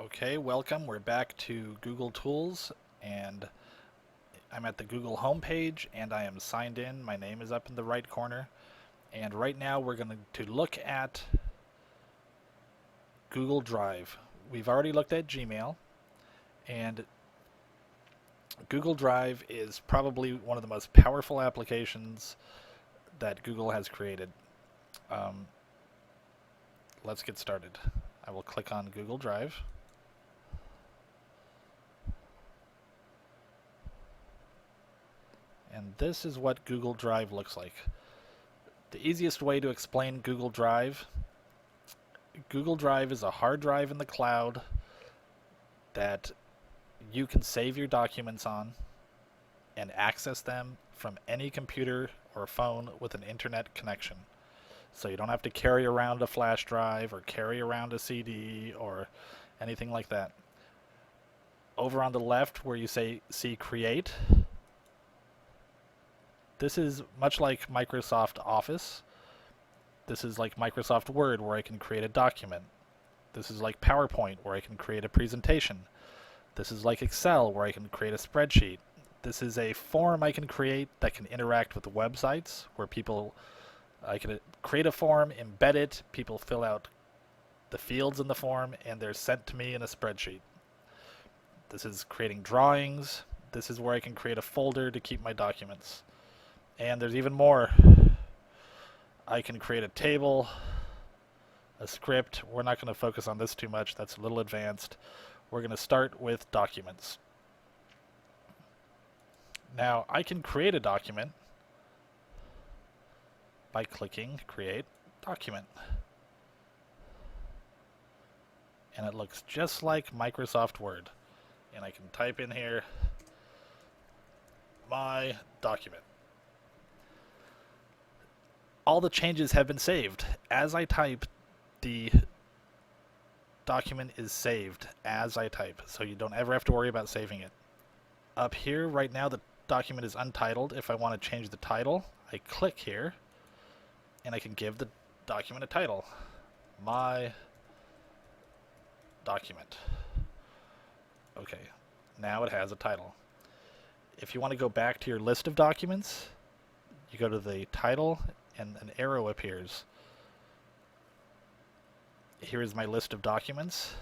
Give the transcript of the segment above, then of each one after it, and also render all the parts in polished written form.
Okay, welcome. We're back to Google Tools, and I'm at the Google homepage, and I am signed in. My name is up in the right corner, and right now we're going to look at Google Drive. We've already looked at Gmail, and Google Drive is probably one of the most powerful applications that Google has created. Um, let's get started. I will click on Google Drive. And this is what Google Drive looks like. The easiest way to explain Google Drive is a hard drive in the cloud that you can save your documents on and access them from any computer or phone with an internet connection. So you don't have to carry around a flash drive or carry around a CD or anything like that. Over on the left where you see Create, this is much like Microsoft Office. This is like Microsoft Word where I can create a document. This is like PowerPoint where I can create a presentation. This is like Excel where I can create a spreadsheet. This is a form I can create that can interact with websites where I can create a form, embed it, people fill out the fields in the form, and they're sent to me in a spreadsheet. This is creating drawings. This is where I can create a folder to keep my documents. And there's even more. I can create a table, a script. We're not going to focus on this too much. That's a little advanced. We're going to start with documents. Now, I can create a document by clicking Create Document. And it looks just like Microsoft Word. And I can type in here, my document. All the changes have been saved. As I type, the document is saved as I type, so you don't ever have to worry about saving it. Up here, right now, the document is untitled. If I want to change the title, I click here, and I can give the document a title. My document. Okay, now it has a title. If you want to go back to your list of documents, you go to the title, and an arrow appears. Here is my list of documents.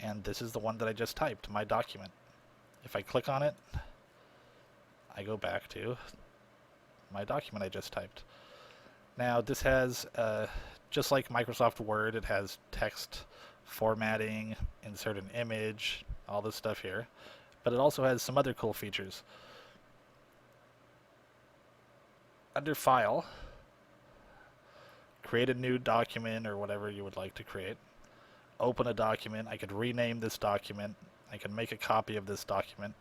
And this is the one that I just typed, my document. If I click on it, I go back to my document I just typed. Now this has, just like Microsoft Word, it has text formatting, insert an image, all this stuff here. But it also has some other cool features. Under File, create a new document or whatever you would like to create. Open a document. I could rename this document. I can make a copy of this document.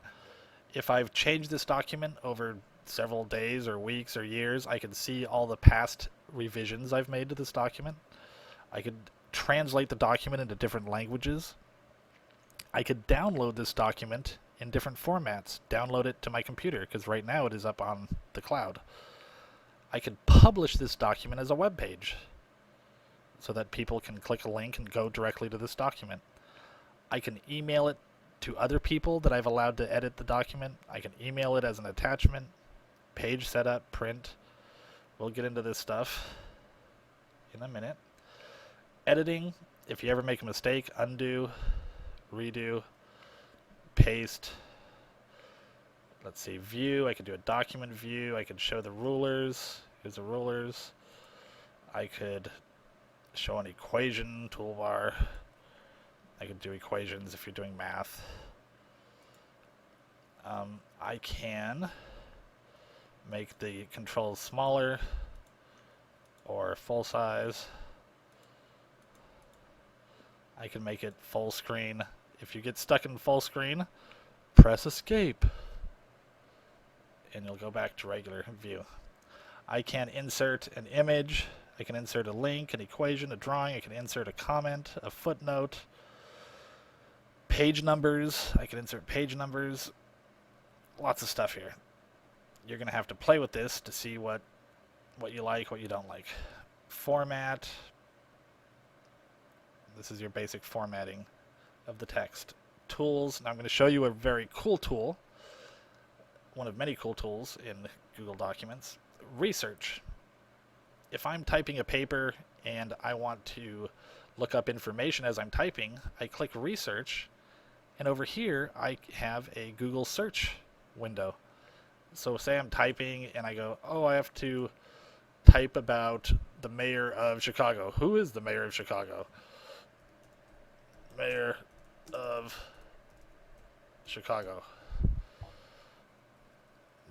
If I've changed this document over several days or weeks or years, I can see all the past revisions I've made to this document. I could translate the document into different languages. I could download this document in different formats, download it to my computer, because right now it is up on the cloud. I could publish this document as a web page so that people can click a link and go directly to this document. I can email it to other people that I've allowed to edit the document. I can email it as an attachment, page setup, print. We'll get into this stuff in a minute. Editing, if you ever make a mistake, undo, redo, paste. Let's see, view. I could do a document view. I could show the rulers. Here's the rulers. I could show an equation toolbar. I could do equations if you're doing math. I can make the controls smaller or full size. I can make it full screen. If you get stuck in full screen, press escape and you'll go back to regular view. I can insert an image, I can insert a link, an equation, a drawing, I can insert a comment, a footnote, page numbers, I can insert page numbers, lots of stuff here. You're going to have to play with this to see what you like, what you don't like. format. This is your basic formatting of the text. Tools. Now I'm going to show you a very cool tool. One of many cool tools in Google Documents. Research. If I'm typing a paper and I want to look up information as I'm typing, I click Research, and over here I have a Google search window. So say I'm typing and I go, oh, I have to type about the mayor of Chicago. Who is the mayor of Chicago? Mayor of Chicago.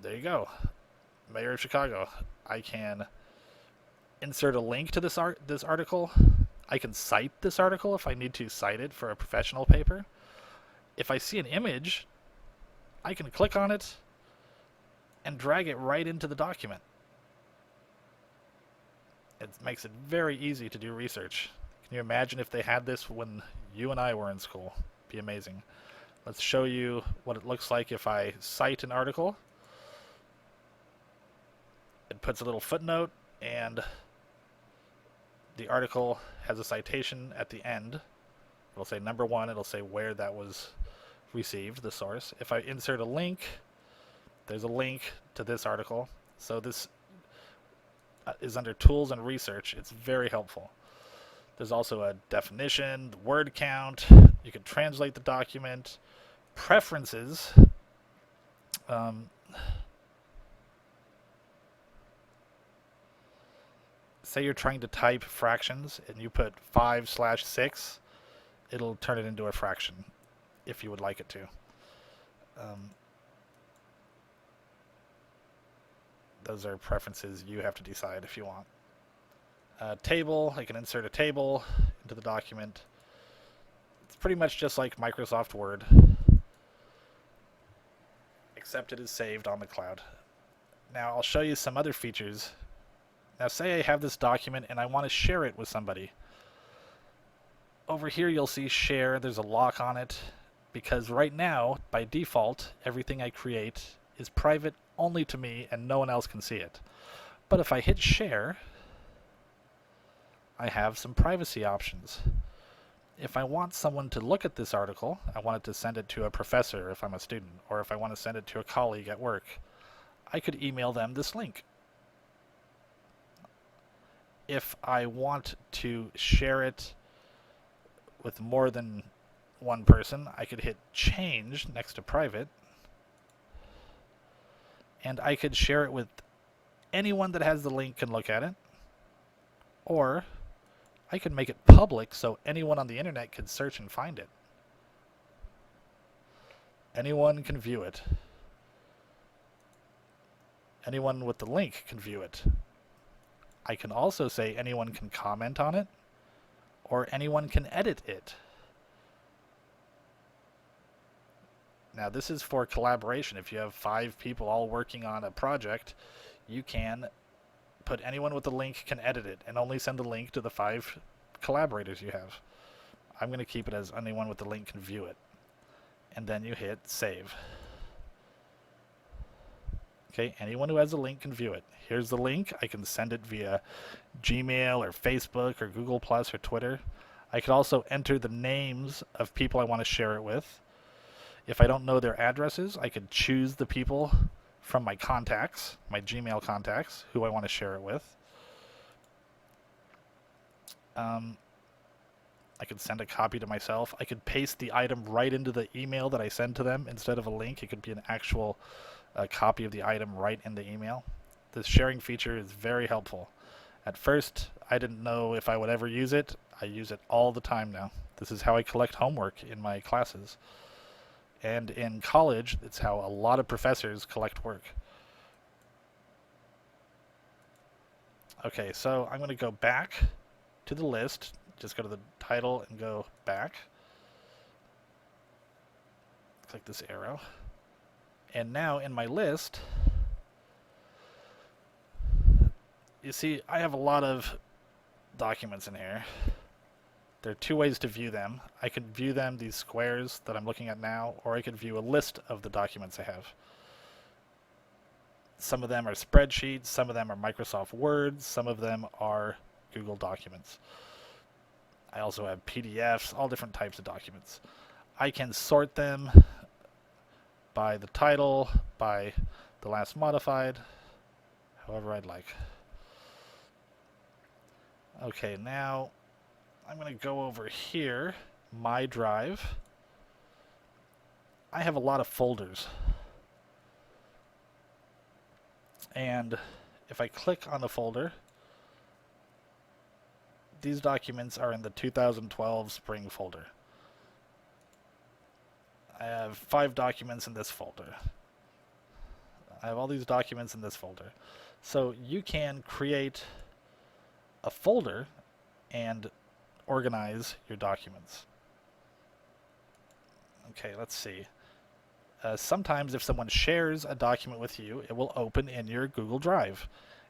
There you go. Mayor of Chicago. I can insert a link to this article. I can cite this article if I need to cite it for a professional paper. If I see an image, I can click on it and drag it right into the document. It makes it very easy to do research. Can you imagine if they had this when you and I were in school? It'd be amazing. Let's show you what it looks like if I cite an article. It puts a little footnote, and the article has a citation at the end. It'll say number 1. It'll say where that was received, the source. If I insert a link, there's a link to this article. So this is under Tools and Research. It's very helpful. There's also a definition, word count. You can translate the document. Preferences. Say you're trying to type fractions and you put 5/6, it'll turn it into a fraction if you would like it to. Those are preferences you have to decide if you want. Table, I can insert a table into the document. It's pretty much just like Microsoft Word, except it is saved on the cloud. Now I'll show you some other features. Now say I have this document and I want to share it with somebody. Over here you'll see share, there's a lock on it, because right now, by default, everything I create is private only to me and no one else can see it. But if I hit share, I have some privacy options. If I want someone to look at this article, I want it to send it to a professor if I'm a student, or if I want to send it to a colleague at work, I could email them this link. If I want to share it with more than one person, I could hit change next to private, and I could share it with anyone that has the link can look at it, or I could make it public so anyone on the internet can search and find it. Anyone can view it. Anyone with the link can view it. I can also say anyone can comment on it, or anyone can edit it. Now this is for collaboration. If you have 5 people all working on a project, you can put anyone with the link can edit it and only send the link to the 5 collaborators you have. I'm going to keep it as anyone with the link can view it. And then you hit save. Okay, anyone who has a link can view it. Here's the link. I can send it via Gmail or Facebook or Google Plus or Twitter. I could also enter the names of people I want to share it with. If I don't know their addresses, I could choose the people from my contacts, my Gmail contacts, who I want to share it with. I could send a copy to myself. I could paste the item right into the email that I send to them instead of a link. It could be an actual copy of the item right in the email. This sharing feature is very helpful. At first, I didn't know if I would ever use it. I use it all the time now. This is how I collect homework in my classes. And in college, it's how a lot of professors collect work. Okay, so I'm going to go back to the list. Just go to the title and go back. Click this arrow. And now in my list, you see I have a lot of documents in here. There are 2 ways to view them. I can view them, these squares that I'm looking at now, or I could view a list of the documents I have. Some of them are spreadsheets, some of them are Microsoft Word, some of them are Google Documents. I also have PDFs, all different types of documents. I can sort them by the title, by the last modified, however I'd like. Okay, now I'm going to go over here, My Drive. I have a lot of folders. And if I click on the folder, these documents are in the 2012 Spring folder. I have 5 documents in this folder. I have all these documents in this folder. So you can create a folder and organize your documents. Okay, let's see. Sometimes if someone shares a document with you, it will open in your Google Drive.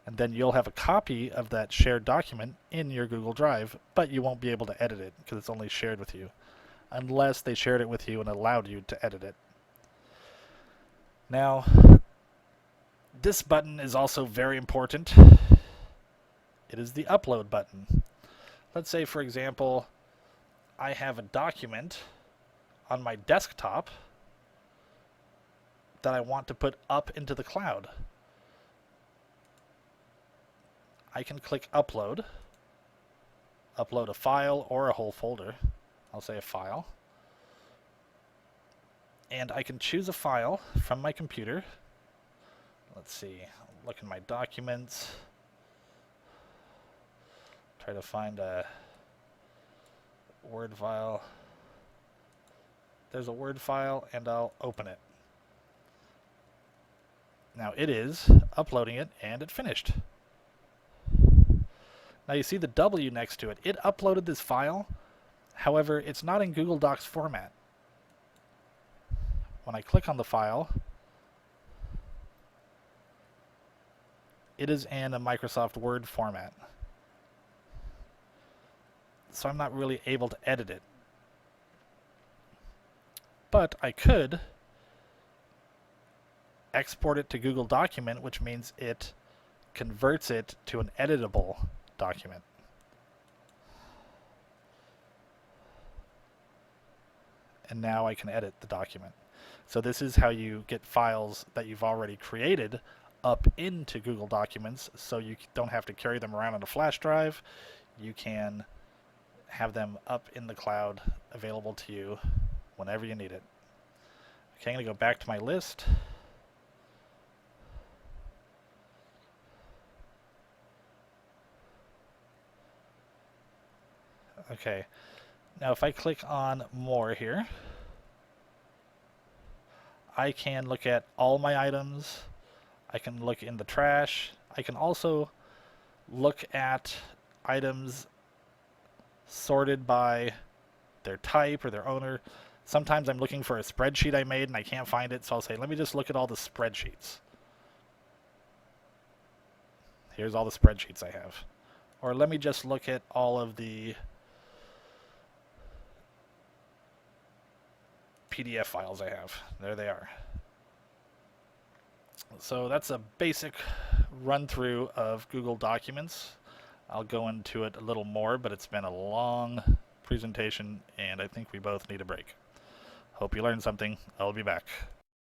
And then you'll have a copy of that shared document in your Google Drive, but you won't be able to edit it because it's only shared with you, unless they shared it with you and allowed you to edit it. Now, this button is also very important. It is the upload button. Let's say, for example, I have a document on my desktop that I want to put up into the cloud. I can click upload a file or a whole folder. I'll say a file. And I can choose a file from my computer. Let's see, look in my documents. Try to find a Word file. There's a Word file, and I'll open it. Now it is uploading it, and it finished. Now you see the W next to it. It uploaded this file. However, it's not in Google Docs format. When I click on the file, it is in a Microsoft Word format. So I'm not really able to edit it. But I could export it to Google Document, which means it converts it to an editable document. And now I can edit the document. So this is how you get files that you've already created up into Google Documents, so you don't have to carry them around on a flash drive. You can have them up in the cloud, available to you whenever you need it. Okay, I'm going to go back to my list. Okay, now if I click on more here, I can look at all my items. I can look in the trash. I can also look at items sorted by their type or their owner. Sometimes I'm looking for a spreadsheet I made and I can't find it, so I'll say, let me just look at all the spreadsheets. Here's all the spreadsheets I have. Or let me just look at all of the PDF files I have. There they are. So that's a basic run through of Google Documents. I'll go into it a little more, but it's been a long presentation and I think we both need a break. Hope you learned something. I'll be back.